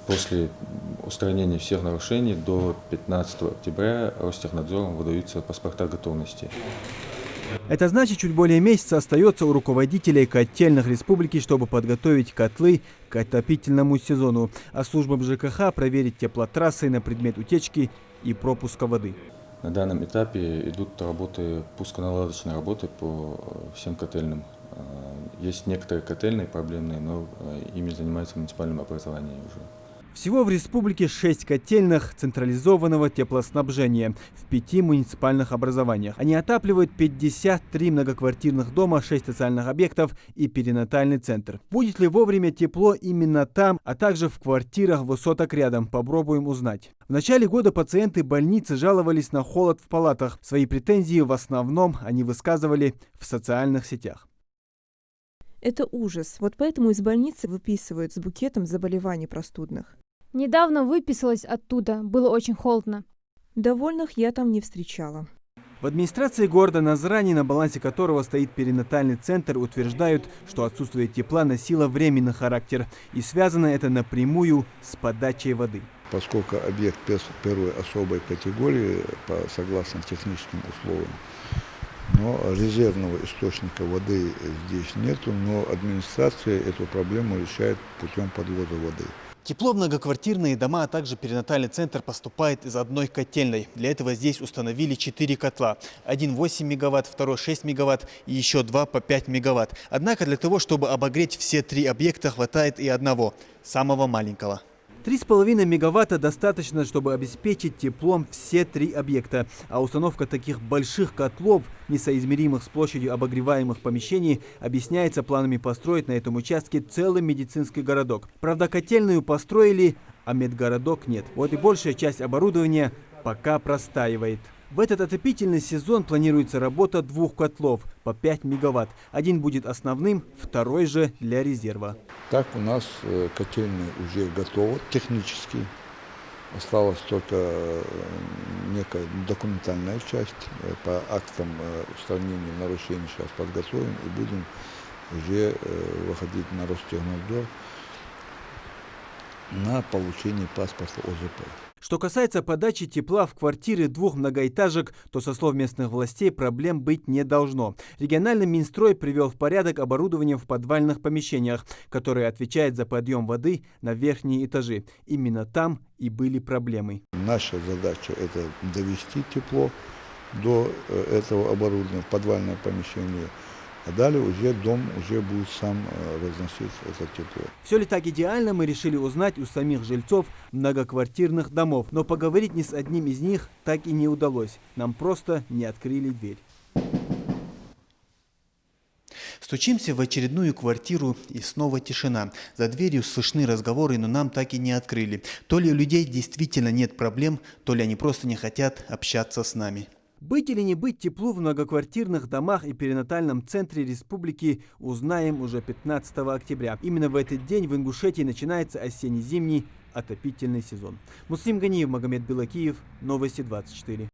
После устранения всех нарушений до 15 октября Ростехнадзором выдаются паспорта готовности. Это значит, чуть более месяца остается у руководителей котельных республики, чтобы подготовить котлы к отопительному сезону, а службам ЖКХ проверить теплотрассы на предмет утечки и пропуска воды. На данном этапе идут работы, пусконаладочные работы по всем котельным. Есть некоторые котельные проблемные, но ими занимается муниципальное образование уже. Всего в республике 6 котельных централизованного теплоснабжения в 5 муниципальных образованиях. Они отапливают 53 многоквартирных дома, 6 социальных объектов и перинатальный центр. Будет ли вовремя тепло именно там, а также в квартирах высоток рядом, попробуем узнать. В начале года пациенты больницы жаловались на холод в палатах. Свои претензии в основном они высказывали в социальных сетях. Это ужас. Вот поэтому из больницы выписывают с букетом заболеваний простудных. Недавно выписалась оттуда, было очень холодно. Довольных я там не встречала. В администрации города Назрани, на балансе которого стоит перинатальный центр, утверждают, что отсутствие тепла носило временный характер. И связано это напрямую с подачей воды. Поскольку объект первой особой категории, согласно техническим условиям, но резервного источника воды здесь нету, но администрация эту проблему решает путем подвоза воды. Тепло в многоквартирные дома, а также перинатальный центр поступает из одной котельной. Для этого здесь установили 4 котла. Один 8 мегаватт, второй 6 мегаватт и еще 2 по 5 мегаватт. Однако для того, чтобы обогреть все 3 объекта, хватает и одного, самого маленького. 3,5 мегаватта достаточно, чтобы обеспечить теплом все 3 объекта. А установка таких больших котлов, несоизмеримых с площадью обогреваемых помещений, объясняется планами построить на этом участке целый медицинский городок. Правда, котельную построили, а медгородок нет. Вот и большая часть оборудования пока простаивает. В этот отопительный сезон планируется работа 2 котлов по 5 мегаватт. Один будет основным, второй же для резерва. Так у нас котельная уже готова технически. Осталась только некая документальная часть. По актам устранения нарушений сейчас подготовим и будем уже выходить на Ростехнадзор на получение паспорта ОЗП. Что касается подачи тепла в квартиры 2 многоэтажек, то, со слов местных властей, проблем быть не должно. Региональный Минстрой привел в порядок оборудование в подвальных помещениях, которое отвечает за подъем воды на верхние этажи. Именно там и были проблемы. Наша задача – это довести тепло до этого оборудования, в подвальное помещение. А далее уже дом будет сам разносить это тепло. Все ли так идеально, мы решили узнать у самих жильцов многоквартирных домов. Но поговорить ни с одним из них так и не удалось. Нам просто не открыли дверь. Стучимся в очередную квартиру, и снова тишина. За дверью слышны разговоры, но нам так и не открыли. То ли у людей действительно нет проблем, то ли они просто не хотят общаться с нами. Быть или не быть теплу в многоквартирных домах и перинатальном центре республики узнаем уже 15 октября. Именно в этот день в Ингушетии начинается осенне-зимний отопительный сезон. Муслим Ганиев, Магомед Белакиев, Новости 24.